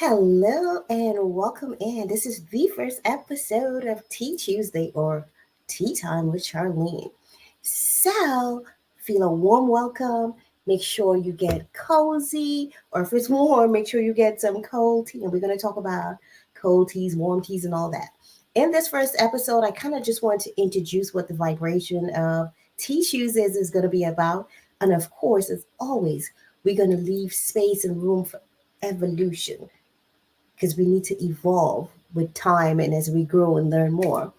Hello and welcome in. This is the first episode of Tea Tuesday or Tea Time with Charline. So, feel a warm welcome. Make sure you get cozy, or if it's warm, make sure you get some cold tea. And we're going to talk about cold teas, warm teas, and all that. In this first episode, I kind of just want to introduce what the vibration of Tea Tuesdays is going to be about. And of course, as always, we're going to leave space and room for evolution because we need to evolve with time and as we grow and learn more.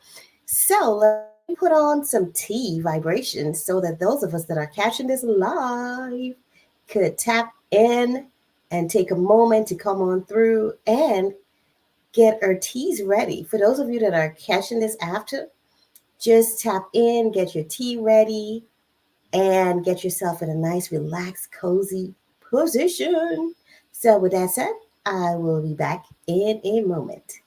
So let me put on some tea vibrations so that those of us that are catching this live could tap in and take a moment to come on through and get our teas ready. For those of you that are catching this after, just tap in, get your tea ready, and get yourself in a nice, relaxed, cozy position. So, with that said, I will be back in a moment.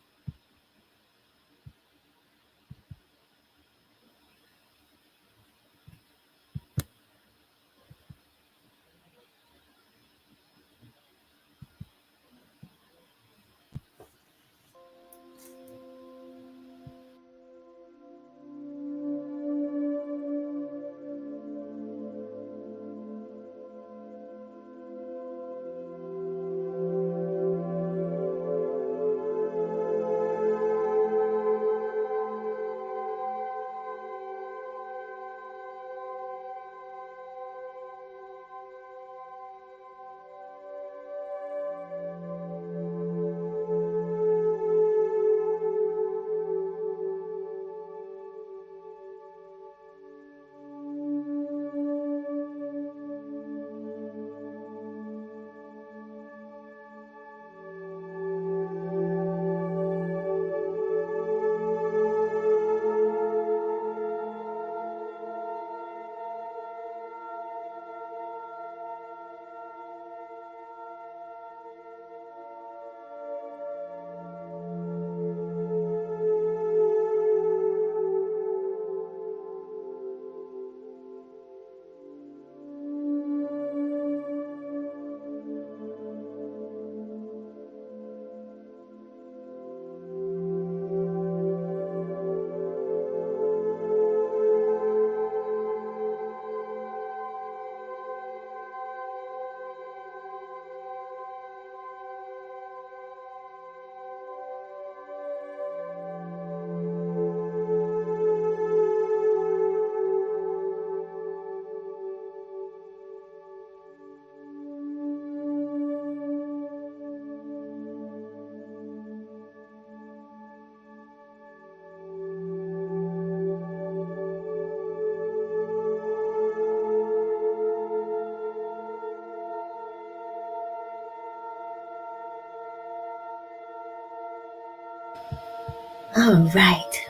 All right.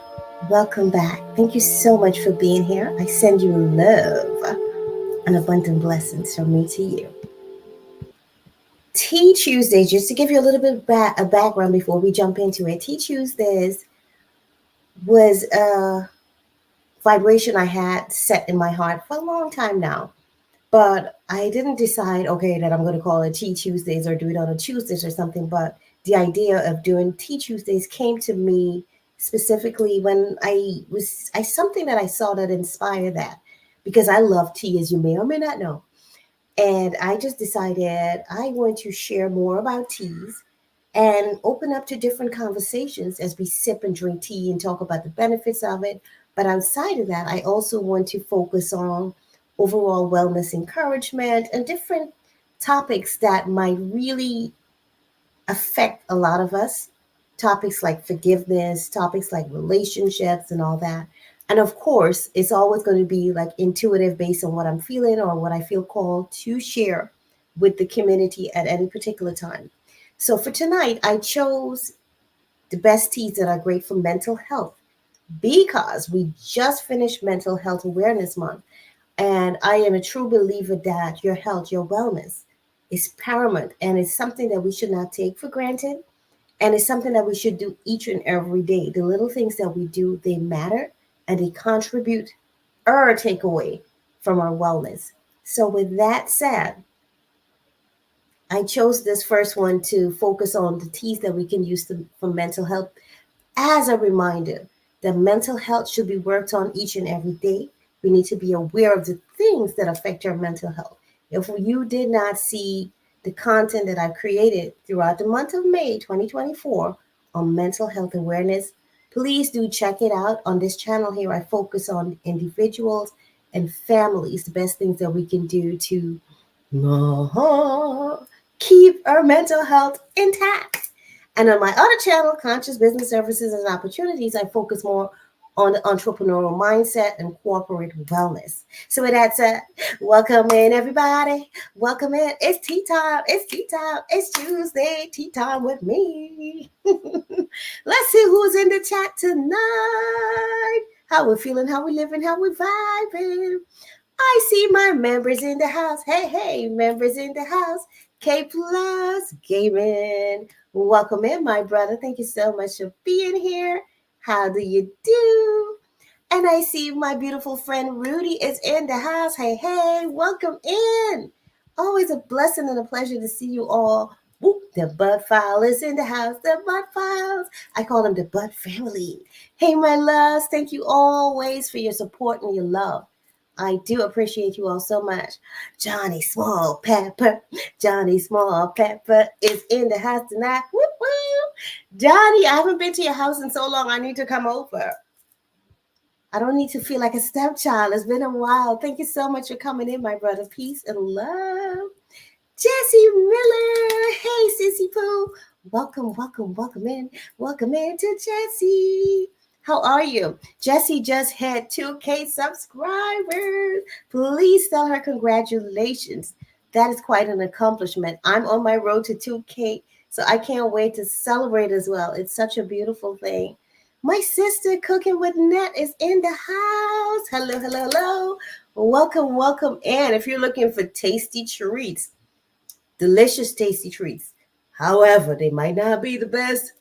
Welcome back. Thank you so much for being here. I send you love and abundant blessings from me to you. Tea Tuesdays, just to give you a little bit of a background before we jump into it, Tea Tuesdays was a vibration I had set in my heart for a long time now. But I didn't decide, okay, that I'm going to call it Tea Tuesdays or do it on a Tuesdays or something. But the idea of doing Tea Tuesdays came to me specifically when I something that I saw that inspired that because I love tea, as you may or may not know. And I just decided I want to share more about teas and open up to different conversations as we sip and drink tea and talk about the benefits of it. But outside of that, I also want to focus on overall wellness encouragement and different topics that might really affect a lot of us. Topics like forgiveness, topics like relationships, and all that. And of course, it's always going to be like intuitive based on what I'm feeling or what I feel called to share with the community at any particular time. So for tonight, I chose the best teas that are great for mental health because we just finished Mental Health Awareness Month. And I am a true believer that your health, your wellness is paramount and it's something that we should not take for granted. And it's something that we should do each and every day. The little things that we do, they matter and they contribute or take away from our wellness. So, with that said, I chose this first one to focus on the teas that we can use for mental health as a reminder that mental health should be worked on each and every day. We need to be aware of the things that affect your mental health. If you did not see the content that I've created throughout the month of May 2024 on mental health awareness, please do check it out. On this channel here, I focus on individuals and families, the best things that we can do to keep our mental health intact. And on my other channel, Conscious Business Services and Opportunities, I focus more on the entrepreneurial mindset and corporate wellness. So with that said, welcome in everybody. Welcome in. It's tea time. It's tea time. It's Tuesday tea time with me. Let's see who's in the chat tonight. How we're feeling, how we living, how we vibing. I see my members in the house. Hey, hey, members in the house. K Plus Gaming. Welcome in, my brother. Thank you so much for being here. How do you do? And I see my beautiful friend Rudy is in the house. Hey, hey, welcome in. Always a blessing and a pleasure to see you all. Ooh, the Bud File is in the house. The Bud Files. I call them the Bud family. Hey, my loves. Thank you always for your support and your love. I do appreciate you all so much. Johnny Small Pepper. Johnny Small Pepper is in the house tonight. Woo woo. Johnny, I haven't been to your house in so long. I need to come over. I don't need to feel like a stepchild. It's been a while. Thank you so much for coming in, my brother. Peace and love. Jessie Miller. Hey, Sissy Pooh. Welcome, welcome, welcome in. Welcome in to Jessie. How are you? Jessie just had 2K subscribers. Please tell her congratulations. That is quite an accomplishment. I'm on my road to 2K, so I can't wait to celebrate as well. It's such a beautiful thing. My sister Cooking with Net is in the house. Hello, hello, hello. Welcome, welcome in. If you're looking for tasty treats, delicious, tasty treats. However, they might not be the best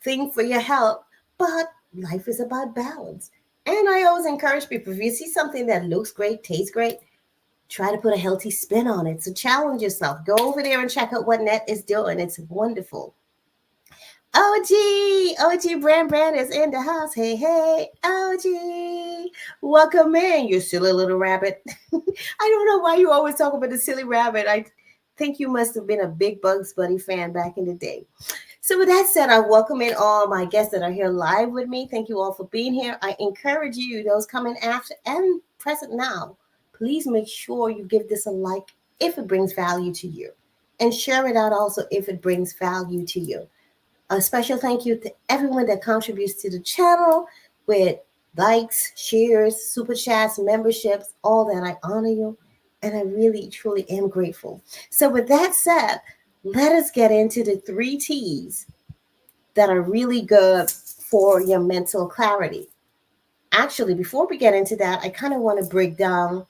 thing for your health, but life is about balance. And I always encourage people, if you see something that looks great, tastes great, try to put a healthy spin on it. So challenge yourself. Go over there and check out what Net is doing. It's wonderful. OG Brand is in the house. Hey, hey, OG. Welcome in, you silly little rabbit. I don't know why you always talk about the silly rabbit. I think you must have been a big Bugs Bunny fan back in the day. So with that said, I welcome in all my guests that are here live with me. Thank you all for being here. I encourage you, those coming after and present now, please make sure you give this a like if it brings value to you. And share it out also if it brings value to you. A special thank you to everyone that contributes to the channel with likes, shares, super chats, memberships, all that. I honor you, and I really, truly am grateful. So with that said, let us get into the 3 T's that are really good for your mental clarity. Actually, before we get into that, I kind of want to break down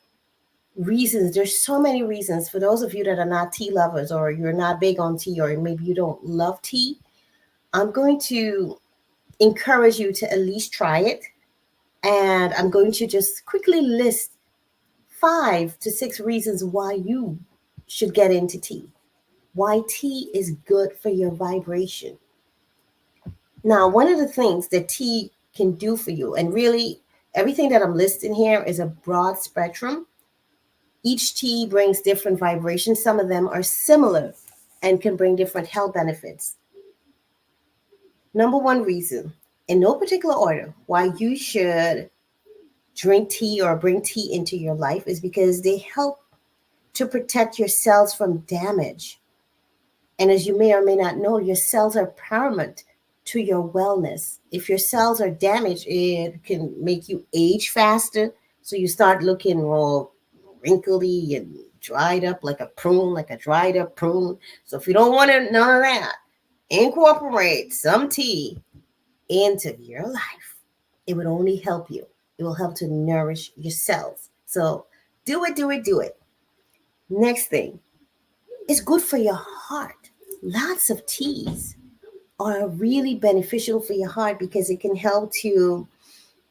reasons. There's so many reasons. For those of you that are not tea lovers, or you're not big on tea, or maybe you don't love tea, I'm going to encourage you to at least try it. And I'm going to just quickly list 5 to 6 reasons why you should get into tea. Why tea is good for your vibration. Now, one of the things that tea can do for you, and really everything that I'm listing here is a broad spectrum. Each tea brings different vibrations. Some of them are similar and can bring different health benefits. Number 1 reason, in no particular order, why you should drink tea or bring tea into your life is because they help to protect your cells from damage. And as you may or may not know, your cells are paramount to your wellness. If your cells are damaged, it can make you age faster. So you start looking all wrinkly and dried up like a prune, like a dried up prune. So if you don't want none of that, incorporate some tea into your life. It would only help you. It will help to nourish your cells. So do it, do it, do it. Next thing, it's good for your heart. Lots of teas are really beneficial for your heart because it can help to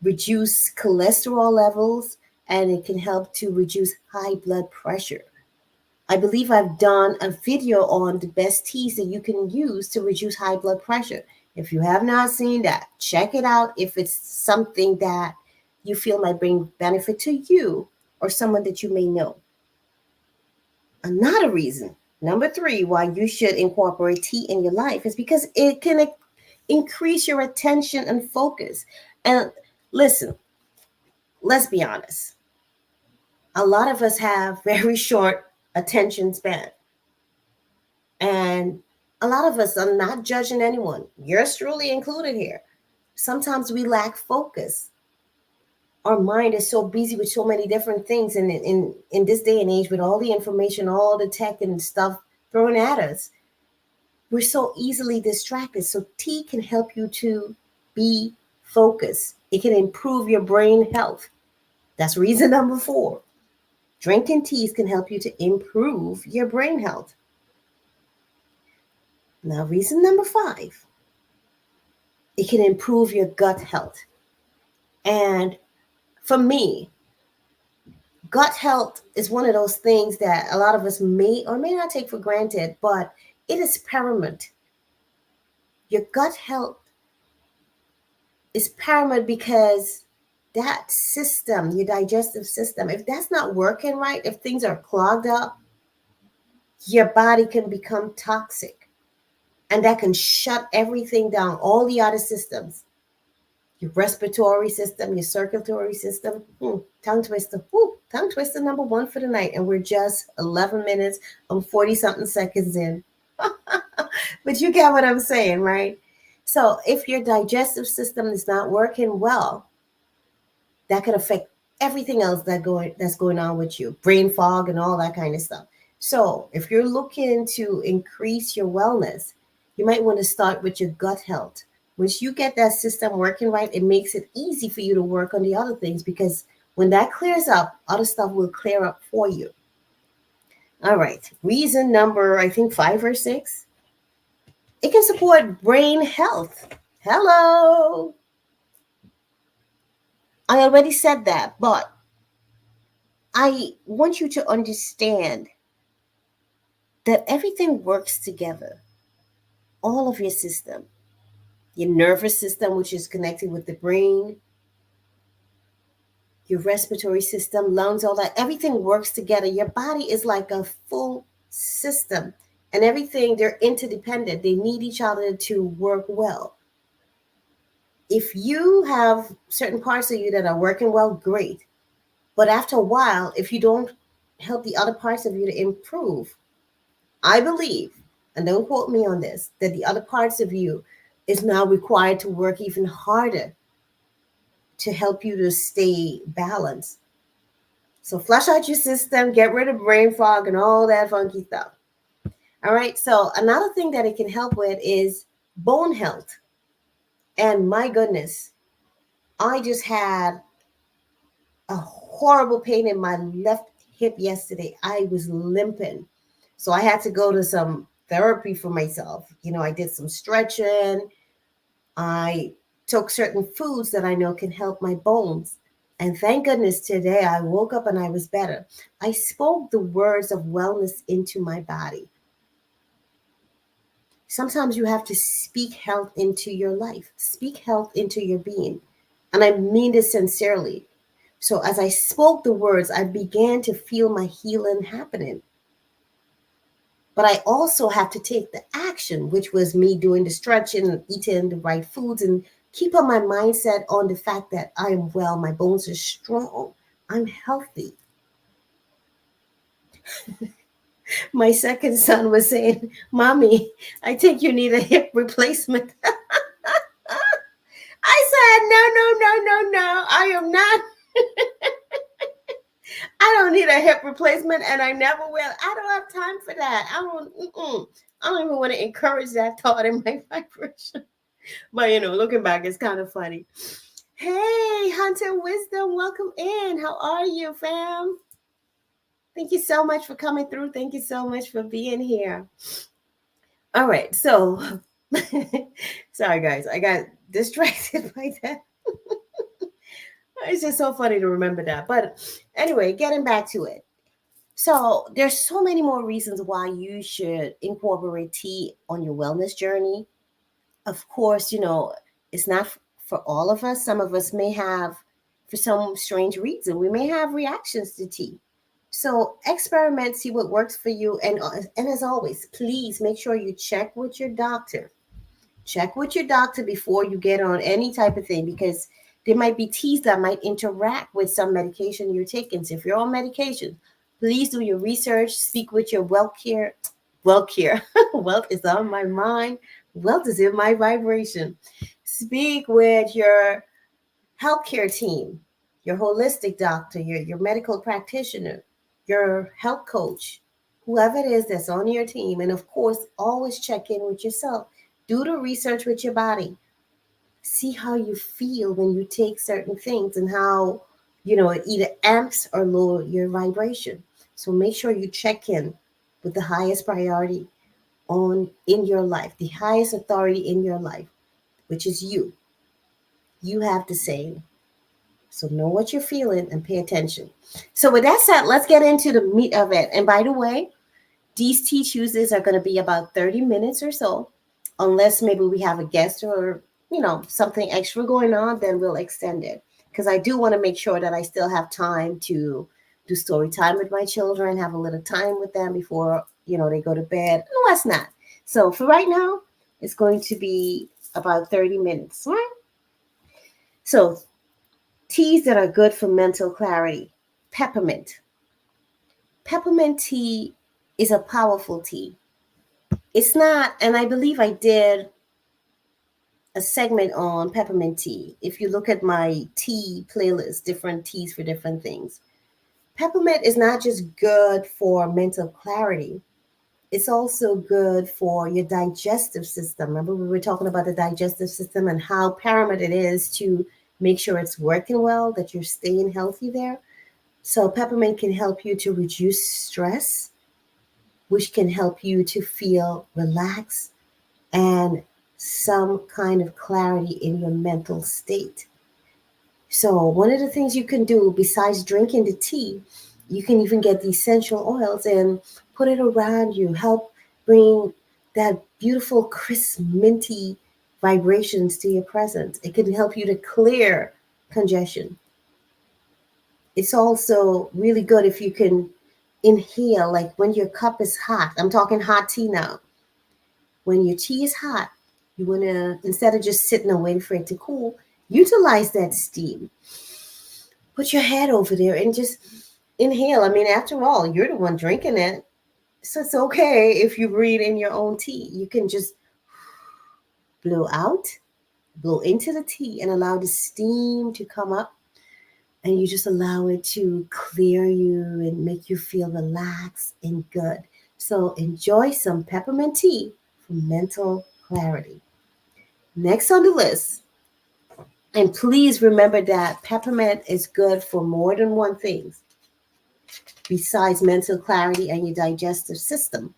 reduce cholesterol levels and it can help to reduce high blood pressure. I believe I've done a video on the best teas that you can use to reduce high blood pressure. If you have not seen that, check it out if it's something that you feel might bring benefit to you or someone that you may know. Another reason, number three, why you should incorporate tea in your life is because it can increase your attention and focus. And listen, let's be honest. A lot of us have very short attention span. And a lot of us, I'm not judging anyone, yours truly included here. Sometimes we lack focus. Our mind is so busy with so many different things. And in this day and age, with all the information, all the tech and stuff thrown at us, we're so easily distracted. So tea can help you to be focused. It can improve your brain health. That's reason number four. Drinking teas can help you to improve your brain health. Now, reason number five, it can improve your gut health. And for me, gut health is one of those things that a lot of us may or may not take for granted, but it is paramount. Your gut health is paramount because that system, your digestive system, if that's not working right, if things are clogged up, your body can become toxic. And that can shut everything down, all the other systems, your respiratory system, your circulatory system. Tongue twister. Tongue twister number one for the night. And we're just 11 minutes and 40 something seconds in. But you get what I'm saying, right? So if your digestive system is not working well, that could affect everything else that's going on with you, brain fog and all that kind of stuff. So if you're looking to increase your wellness, you might want to start with your gut health. Once you get that system working right, it makes it easy for you to work on the other things, because when that clears up, other stuff will clear up for you. All right. Reason number, I think, 5 or 6. It can support brain health. Hello. I already said that, but I want you to understand that everything works together. All of your system, your nervous system, which is connected with the brain, your respiratory system, lungs, all that, everything works together. Your body is like a full system, and everything, they're interdependent. They need each other to work well. If you have certain parts of you that are working well, great. But after a while, if you don't help the other parts of you to improve, I believe, and don't quote me on this, that the other parts of you is now required to work even harder to help you to stay balanced. So flush out your system, get rid of brain fog and all that funky stuff. All right. So another thing that it can help with is bone health. And my goodness, I just had a horrible pain in my left hip yesterday. I was limping. So I had to go to some therapy for myself. I did some stretching. I took certain foods that I know can help my bones. And thank goodness today I woke up and I was better. I spoke the words of wellness into my body. Sometimes you have to speak health into your life, speak health into your being. And I mean this sincerely. So as I spoke the words, I began to feel my healing happening. But I also have to take the action, which was me doing the stretching and eating the right foods and keeping my mindset on the fact that I am well, my bones are strong, I'm healthy. My second son was saying, Mommy, I think you need a hip replacement. I said, no, I am not. I don't need a hip replacement, and I never will. I don't have time for that. I don't even want to encourage that thought in my vibration. But, looking back, it's kind of funny. Hey, Hunter Wisdom, welcome in. How are you, fam? Thank you so much for coming through. Thank you so much for being here. All right, so sorry, guys. I got distracted by that. It's just so funny to remember that. But anyway, getting back to it. So there's so many more reasons why you should incorporate tea on your wellness journey. Of course, it's not for all of us. Some of us may have, for some strange reason, we may have reactions to tea. So experiment, see what works for you, and as always, please make sure you check with your doctor. Check with your doctor before you get on any type of thing, because there might be teas that might interact with some medication you're taking. So if you're on medication, please do your research. Speak with your wealth care. Wealth is on my mind. Wealth is in my vibration. Speak with your healthcare team, your holistic doctor, your medical practitioner, your health coach, whoever it is that's on your team. And of course, always check in with yourself. Do the research with your body. See how you feel when you take certain things and how, it either amps or lower your vibration. So make sure you check in with the highest priority on in your life, the highest authority in your life, which is you. You have to say. So know what you're feeling and pay attention. So with that said, let's get into the meat of it. And by the way, these tea Tuesdays are going to be about 30 minutes or so, unless maybe we have a guest or, something extra going on, then we'll extend it. Because I do want to make sure that I still have time to do story time with my children, have a little time with them before, they go to bed. No, that's not. So for right now, it's going to be about 30 minutes, right? So teas that are good for mental clarity. Peppermint. Peppermint tea is a powerful tea. It's not, and I believe I did a segment on peppermint tea. If you look at my tea playlist, different teas for different things. Peppermint is not just good for mental clarity, it's also good for your digestive system. Remember, we were talking about the digestive system and how paramount it is to make sure it's working well, that you're staying healthy there. So, peppermint can help you to reduce stress, which can help you to feel relaxed and some kind of clarity in your mental state. So, one of the things you can do besides drinking the tea, you can even get the essential oils and put it around you, help bring that beautiful, crisp, minty vibrations to your presence. It can help you to clear congestion. It's also really good if you can inhale, like when your cup is hot. I'm talking hot tea now. When your tea is hot, you want to, instead of just sitting and waiting for it to cool, utilize that steam. Put your head over there and just inhale. I mean, after all, you're the one drinking it. So it's okay if you breathe in your own tea. You can just blow out, blow into the tea, and allow the steam to come up. And you just allow it to clear you and make you feel relaxed and good. So enjoy some peppermint tea for mental clarity. Next on the list, and please remember that peppermint is good for more than one thing besides mental clarity and your digestive system.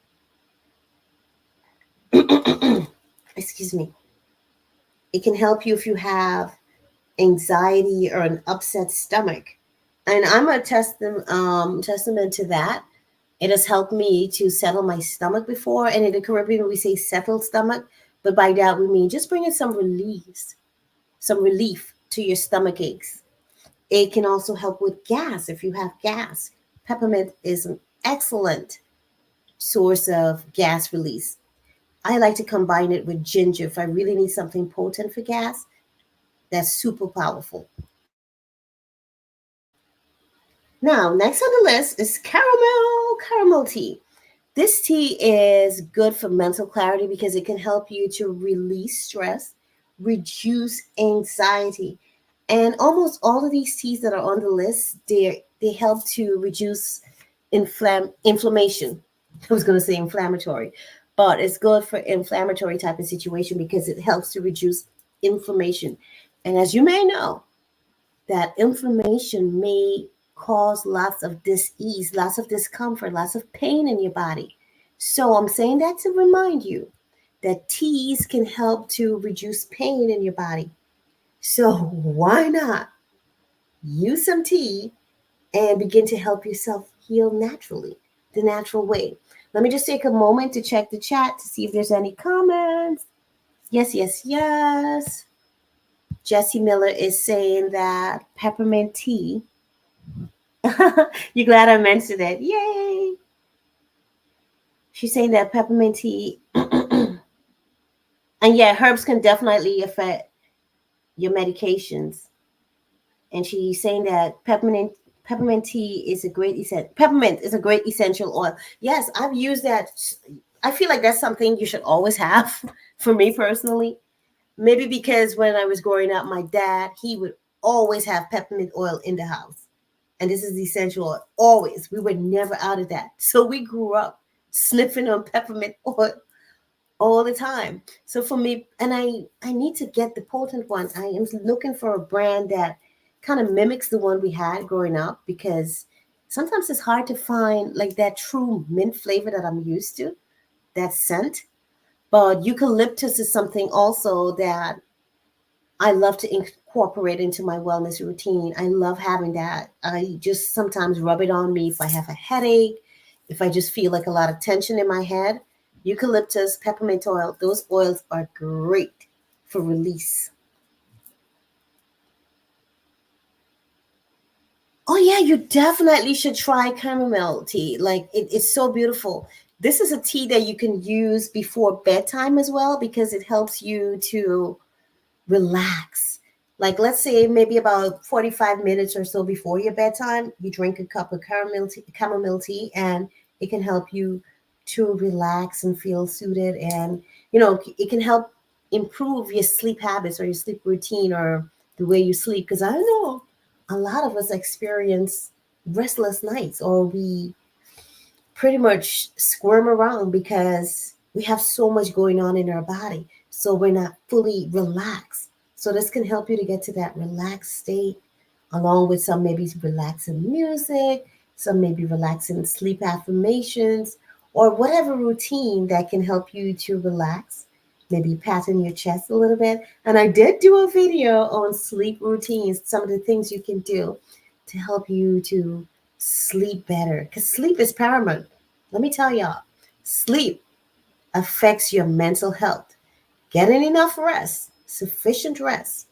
Excuse me. It can help you if you have anxiety or an upset stomach. And I'm a testament to that. It has helped me to settle my stomach before. And in the Caribbean, we say settled stomach. But by that, we mean just bringing some relief to your stomach aches. It can also help with gas if you have gas. Peppermint is an excellent source of gas release. I like to combine it with ginger if I really need something potent for gas. That's super powerful. Now, next on the list is caramel tea. This tea is good for mental clarity because it can help you to release stress, reduce anxiety. And almost all of these teas that are on the list, they help to reduce inflammation. I was going to say inflammatory, but it's good for inflammatory type of situation because it helps to reduce inflammation. And as you may know, that inflammation may cause lots of dis-ease, lots of discomfort, lots of pain in your body. So I'm saying that to remind you that teas can help to reduce pain in your body. So why not use some tea and begin to help yourself heal naturally, the natural way. Let me just take a moment to check the chat to see if there's any comments. Yes, yes, yes. Jessie Miller is saying that peppermint tea. You glad I mentioned it? Yay! She's saying that peppermint tea, and yeah, herbs can definitely affect your medications. And she's saying that peppermint tea is a great peppermint is a great essential oil. Yes, I've used that. I feel like that's something you should always have. For me personally, maybe because when I was growing up, my dad, he would always have peppermint oil in the house. And this is essential oil. Always. We were never out of that. So we grew up sniffing on peppermint oil all the time. So for me, and I need to get the potent one. I am looking for a brand that kind of mimics the one we had growing up, because sometimes it's hard to find like that true mint flavor that I'm used to, that scent. But eucalyptus is something also that I love to incorporate into my wellness routine. I love having that. I just sometimes rub it on me if I have a headache, if I just feel like a lot of tension in my head. Eucalyptus, peppermint oil, those oils are great for release. Oh, yeah, you definitely should try chamomile tea. Like, it's so beautiful. This is a tea that you can use before bedtime as well, because it helps you to relax. Like, let's say maybe about 45 minutes or so before your bedtime, you drink a cup of chamomile tea, and it can help you to relax and feel suited. And, it can help improve your sleep habits or your sleep routine or the way you sleep. Because I know a lot of us experience restless nights, or we pretty much squirm around because we have so much going on in our body. So we're not fully relaxed. So this can help you to get to that relaxed state, along with some maybe relaxing music, some maybe relaxing sleep affirmations, or whatever routine that can help you to relax. Maybe patting your chest a little bit. And I did do a video on sleep routines, some of the things you can do to help you to sleep better, because sleep is paramount. Let me tell y'all, sleep affects your mental health. Getting enough rest, sufficient rest,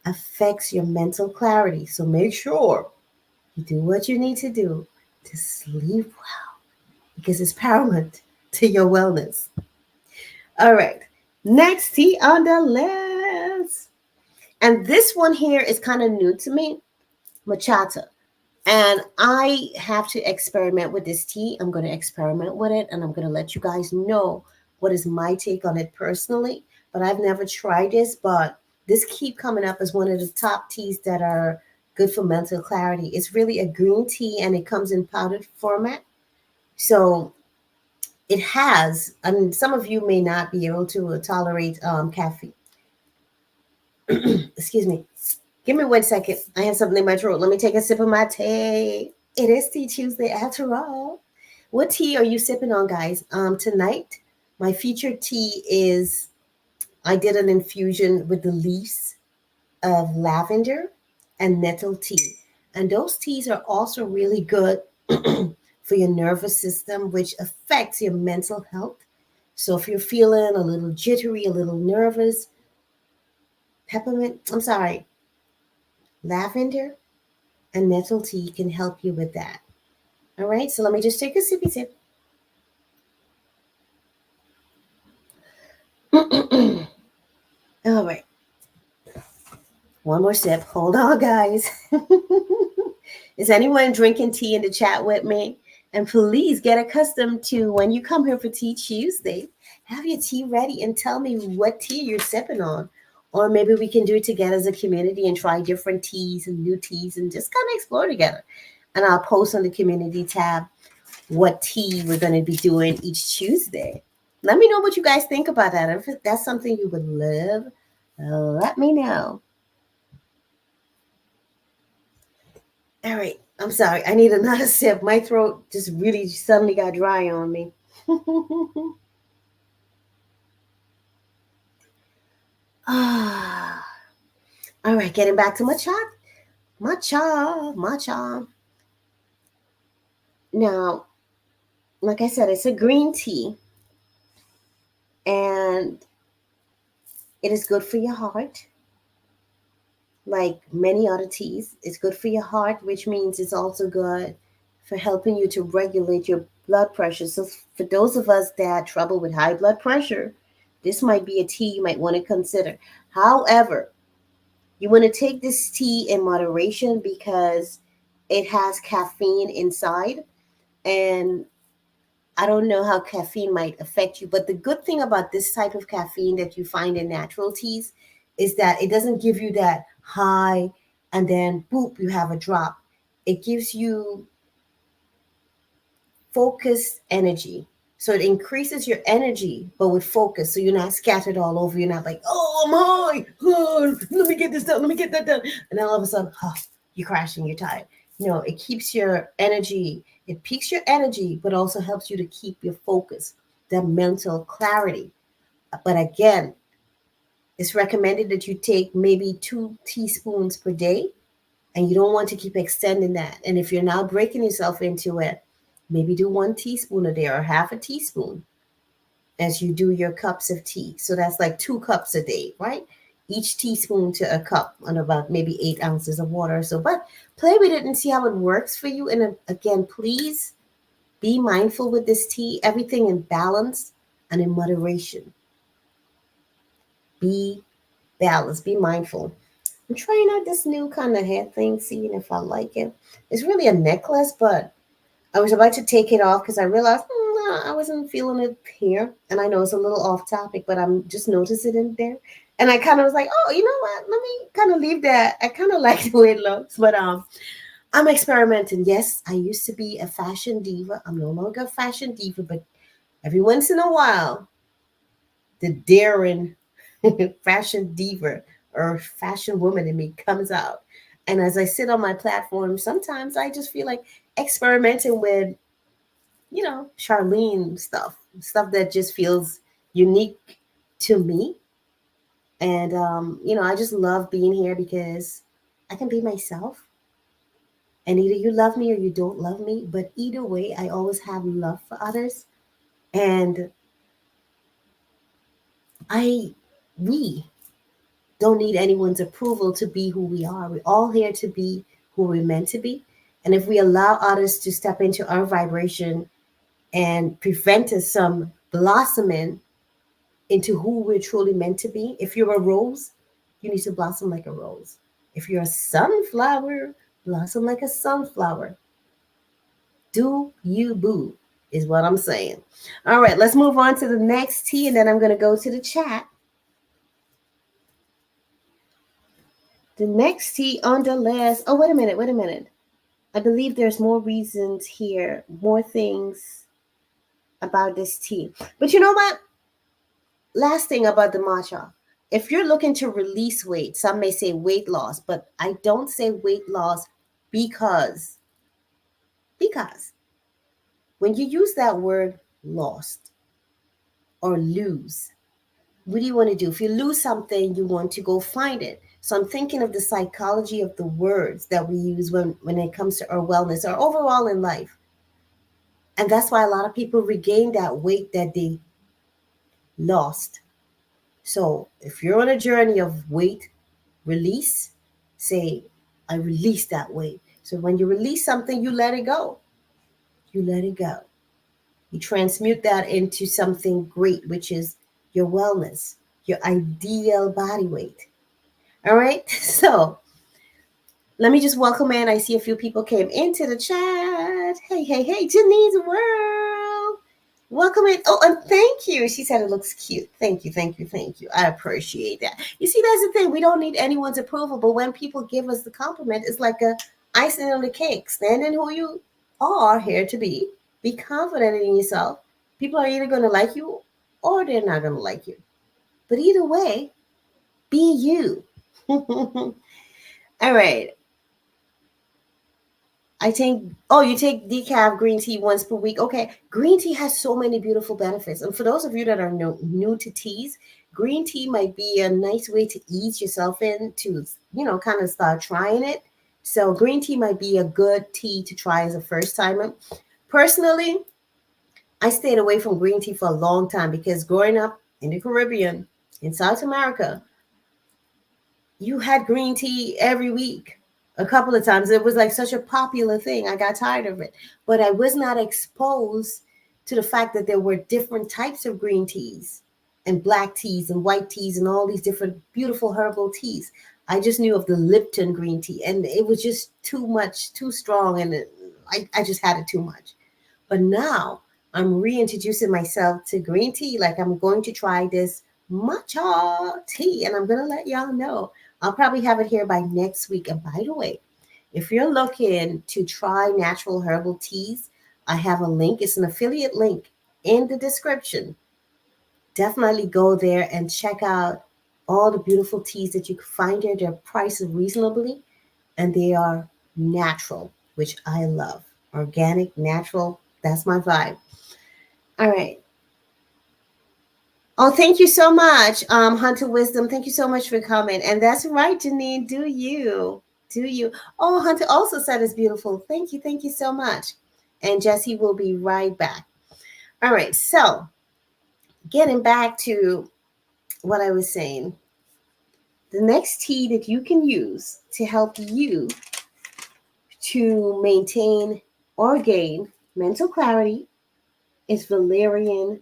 affects your mental clarity. So make sure you do what you need to do to sleep well, because it's paramount to your wellness. All right, next tea on the list. And this one here is kind of new to me, matcha. And I have to experiment with this tea. I'm going to experiment with it, and I'm going to let you guys know what is my take on it personally. But I've never tried this, but this keep coming up as one of the top teas that are good for mental clarity. It's really a green tea, and it comes in powdered format. So it has, I mean, some of you may not be able to tolerate caffeine. Excuse me. Give me 1 second. I have something in my throat. Let me take a sip of my tea. It is Tea Tuesday after all. What tea are you sipping on, guys? Tonight, my featured tea is, I did an infusion with the leaves of lavender and nettle tea. And those teas are also really good for your nervous system, which affects your mental health. So if you're feeling a little jittery, a little nervous, lavender and nettle tea can help you with that. All right, so let me just take a sippy sip. All right, one more sip. Hold on, guys. Is anyone drinking tea in the chat with me? And please get accustomed to, when you come here for Tea Tuesday, have your tea ready and tell me what tea you're sipping on. Or maybe we can do it together as a community and try different teas and new teas and just kind of explore together. And I'll post on the community tab what tea we're going to be doing each Tuesday. Let me know what you guys think about that. If that's something you would love, let me know. All right. I'm sorry. I need another sip. My throat just really suddenly got dry on me. Ah. All right. Getting back to matcha. Matcha. Now, like I said, it's a green tea, and it is good for your heart. Like many other teas, it's good for your heart, which means it's also good for helping you to regulate your blood pressure. So, for those of us that have trouble with high blood pressure, this might be a tea you might want to consider. However, you want to take this tea in moderation because it has caffeine inside, and I don't know how caffeine might affect you, but the good thing about this type of caffeine that you find in natural teas is that it doesn't give you that high and then boop, you have a drop. It gives you focused energy. So it increases your energy, but with focus. So you're not scattered all over. You're not like, oh, I'm high. Oh, let me get this done. Let me get that done. And then all of a sudden, oh, you're crashing. You're tired. No, it keeps your energy. It peaks your energy, but also helps you to keep your focus, the mental clarity. But again, it's recommended that you take maybe 2 teaspoons per day, and you don't want to keep extending that. And if you're now breaking yourself into it, maybe do 1 teaspoon a day or half a teaspoon as you do your cups of tea. So that's like 2 cups a day, right? Each teaspoon to a cup and about maybe 8 ounces of water or so. But play with it and see how it works for you. And again, please be mindful with this tea, everything in balance and in moderation. Be balanced, be mindful. I'm trying out this new kind of hair thing, seeing if I like it. It's really a necklace, but I was about to take it off because I realized I wasn't feeling it here. And I know it's a little off topic, but I'm just noticing it there. And I kind of was like, oh, you know what? Let me kind of leave that. I kind of like the way it looks, but I'm experimenting. Yes, I used to be a fashion diva. I'm no longer a fashion diva, but every once in a while, the daring fashion diva or fashion woman in me comes out. And as I sit on my platform, sometimes I just feel like experimenting with, Charline stuff that just feels unique to me. And, I just love being here because I can be myself. And either you love me or you don't love me. But either way, I always have love for others. And we don't need anyone's approval to be who we are. We're all here to be who we're meant to be. And if we allow others to step into our vibration and prevent us from blossoming into who we're truly meant to be, if you're a rose, you need to blossom like a rose. If you're a sunflower, blossom like a sunflower. Do you boo, is what I'm saying. All right, let's move on to the next tea, and then I'm going to go to the chat. The next tea on the list. Oh, wait a minute. I believe there's more reasons here, more things about this tea. But you know what? Last thing about the matcha. If you're looking to release weight, some may say weight loss, but I don't say weight loss because when you use that word lost or lose, what do you want to do? If you lose something, you want to go find it. So I'm thinking of the psychology of the words that we use when it comes to our wellness or overall in life. And that's why a lot of people regain that weight that they lost. So if you're on a journey of weight release, say, I release that weight. So when you release something, you let it go. You let it go. You transmute that into something great, which is your wellness, your ideal body weight. All right. So let me just welcome in. I see a few people came into the chat. Hey, Janine's World. Welcome in. Oh, and thank you. She said it looks cute. Thank you. I appreciate that. You see, that's the thing. We don't need anyone's approval, but when people give us the compliment, it's like a icing on the cake. Stand in who you are here to be. Be confident in yourself. People are either going to like you or they're not going to like you. But either way, be you. All right. I think, oh, you take decaf green tea once per week. Okay. Green tea has so many beautiful benefits. And for those of you that are new to teas, green tea might be a nice way to ease yourself in to, kind of start trying it. So green tea might be a good tea to try as a first timer. Personally, I stayed away from green tea for a long time because growing up in the Caribbean, in South America, you had green tea every week a couple of times. It was like such a popular thing. I got tired of it. But I was not exposed to the fact that there were different types of green teas and black teas and white teas and all these different beautiful herbal teas. I just knew of the Lipton green tea, and it was just too much, too strong, and I just had it too much. But now I'm reintroducing myself to green tea. Like I'm going to try this matcha tea, and I'm going to let y'all know. I'll probably have it here by next week. And by the way, if you're looking to try natural herbal teas, I have a link. It's an affiliate link in the description. Definitely go there and check out all the beautiful teas that you can find there. They're priced reasonably and they are natural, which I love. Organic, natural, that's my vibe. All right. Oh, thank you so much, Hunter Wisdom. Thank you so much for coming. And that's right, Janine. Do you? Do you? Oh, Hunter also said it's beautiful. Thank you so much. And Jesse will be right back. All right. So, getting back to what I was saying, the next tea that you can use to help you to maintain or gain mental clarity is valerian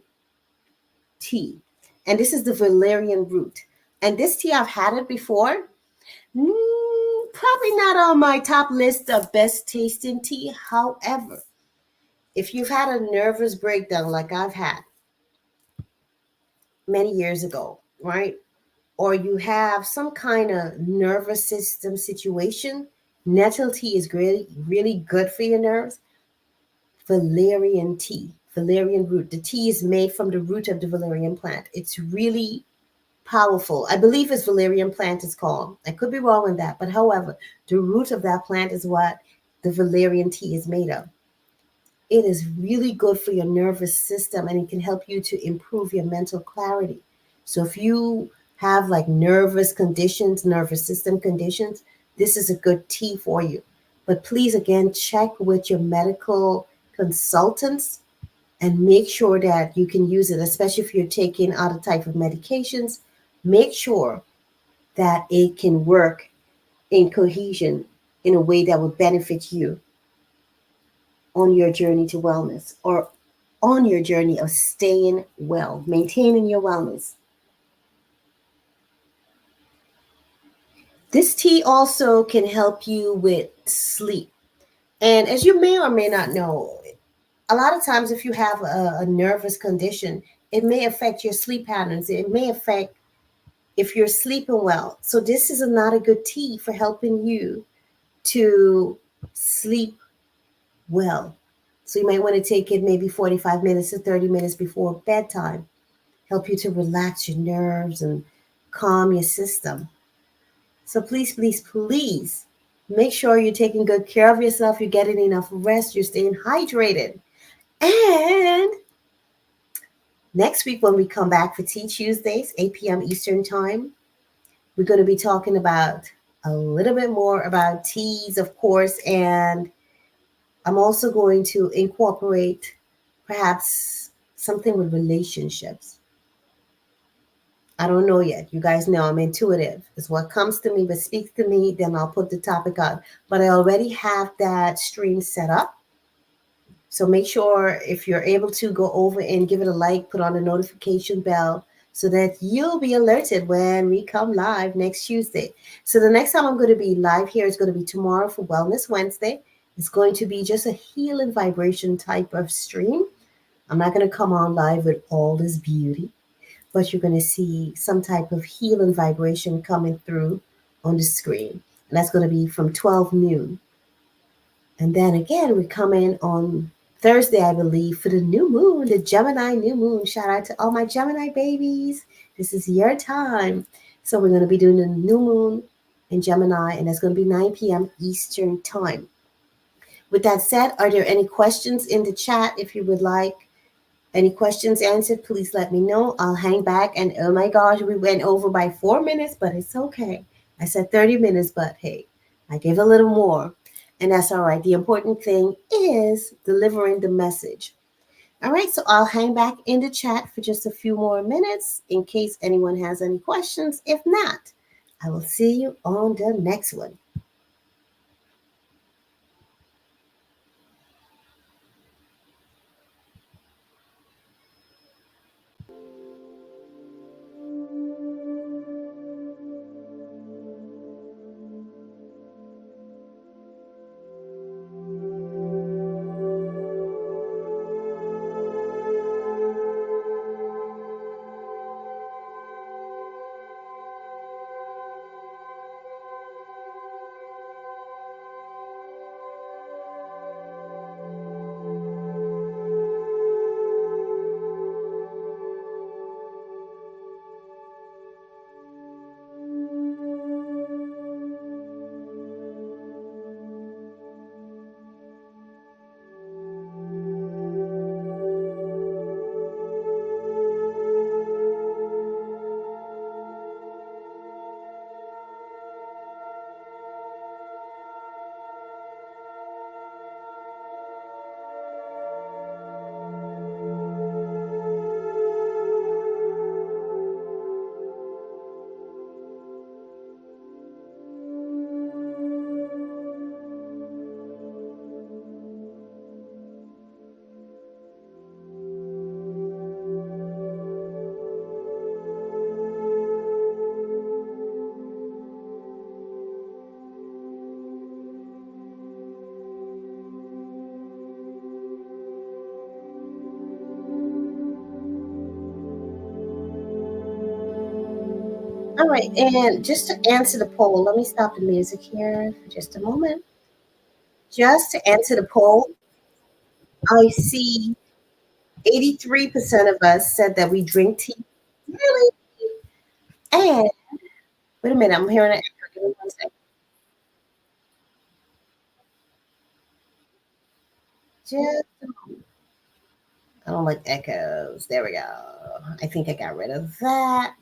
tea. And this is the valerian root. And this tea, I've had it before. Probably not on my top list of best tasting tea. However, if you've had a nervous breakdown like I've had many years ago, right? Or you have some kind of nervous system situation, nettle tea is really, really good for your nerves. Valerian tea, valerian root. The tea is made from the root of the valerian plant. It's really powerful. I believe it's valerian plant is called. I could be wrong on that, but however, the root of that plant is what the valerian tea is made of. It is really good for your nervous system and it can help you to improve your mental clarity. So if you have like nervous conditions, nervous system conditions, this is a good tea for you. But please, again, check with your medical consultants and make sure that you can use it, especially if you're taking other type of medications. Make sure that it can work in cohesion in a way that will benefit you on your journey to wellness or on your journey of staying well, maintaining your wellness. This tea also can help you with sleep. And as you may or may not know, a lot of times if you have a nervous condition, it may affect your sleep patterns. It may affect if you're sleeping well. So this is not a good tea for helping you to sleep well. So you might want to take it maybe 45 minutes to 30 minutes before bedtime. Help you to relax your nerves and calm your system. So please, please, please make sure you're taking good care of yourself. You're getting enough rest. You're staying hydrated. And next week when we come back for Tea Tuesdays, 8 p.m. Eastern Time, we're going to be talking about a little bit more about teas, of course, and I'm also going to incorporate perhaps something with relationships. I don't know yet. You guys know I'm intuitive. It's what comes to me, but speaks to me, then I'll put the topic on. But I already have that stream set up. So make sure if you're able to go over and give it a like, put on the notification bell so that you'll be alerted when we come live next Tuesday. So the next time I'm going to be live here is going to be tomorrow for Wellness Wednesday. It's going to be just a healing vibration type of stream. I'm not going to come on live with all this beauty, but you're going to see some type of healing vibration coming through on the screen. And that's going to be from 12 noon. And then again, we come in on Thursday, I believe, for the new moon, the Gemini new moon. Shout out to all my Gemini babies. This is your time. So we're going to be doing the new moon in Gemini, and that's going to be 9 p.m. Eastern Time. With that said, are there any questions in the chat? If you would like any questions answered, please let me know. I'll hang back. And oh my gosh, we went over by 4 minutes, but it's okay. I said 30 minutes, but hey, I gave a little more. And that's all right. The important thing is delivering the message. All right, so I'll hang back in the chat for just a few more minutes in case anyone has any questions. If not, I will see you on the next one. All right, and just to answer the poll, let me stop the music here for just a moment. Just to answer the poll, I see 83% of us said that we drink tea. Really? And wait a minute, I'm hearing an echo. Give me one second. Just, I don't like echoes. There we go. I think I got rid of that.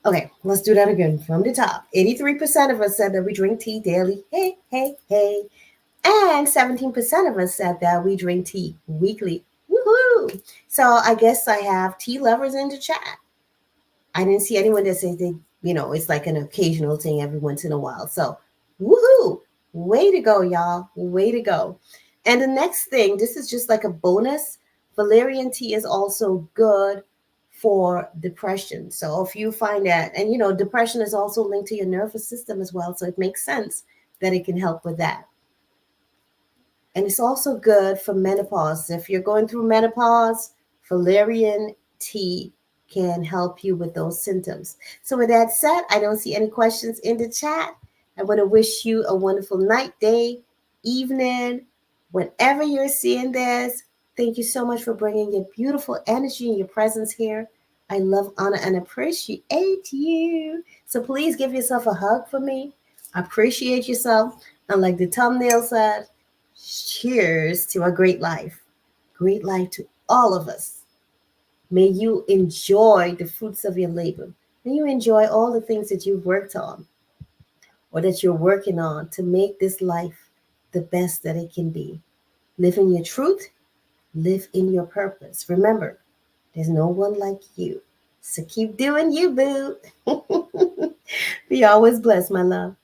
Okay, let's do that again from the top. 83% of us said that we drink tea daily. Hey, hey, hey. And 17% of us said that we drink tea weekly. Woohoo! So I guess I have tea lovers in the chat. I didn't see anyone that says they, it's like an occasional thing every once in a while. So, woohoo! Way to go, y'all. Way to go. And the next thing, this is just like a bonus. Valerian tea is also good for depression. So if you find that, and depression is also linked to your nervous system as well. So it makes sense that it can help with that. And it's also good for menopause. If you're going through menopause, valerian tea can help you with those symptoms. So with that said, I don't see any questions in the chat. I want to wish you a wonderful night, day, evening, whenever you're seeing this. Thank you so much for bringing your beautiful energy and your presence here. I love, honor, and appreciate you. So please give yourself a hug for me. Appreciate yourself. And like the thumbnail said, cheers to a great life. Great life to all of us. May you enjoy the fruits of your labor. May you enjoy all the things that you've worked on or that you're working on to make this life the best that it can be. Live in your truth, live in your purpose. Remember, there's no one like you. So keep doing you, boo. Be always blessed, my love.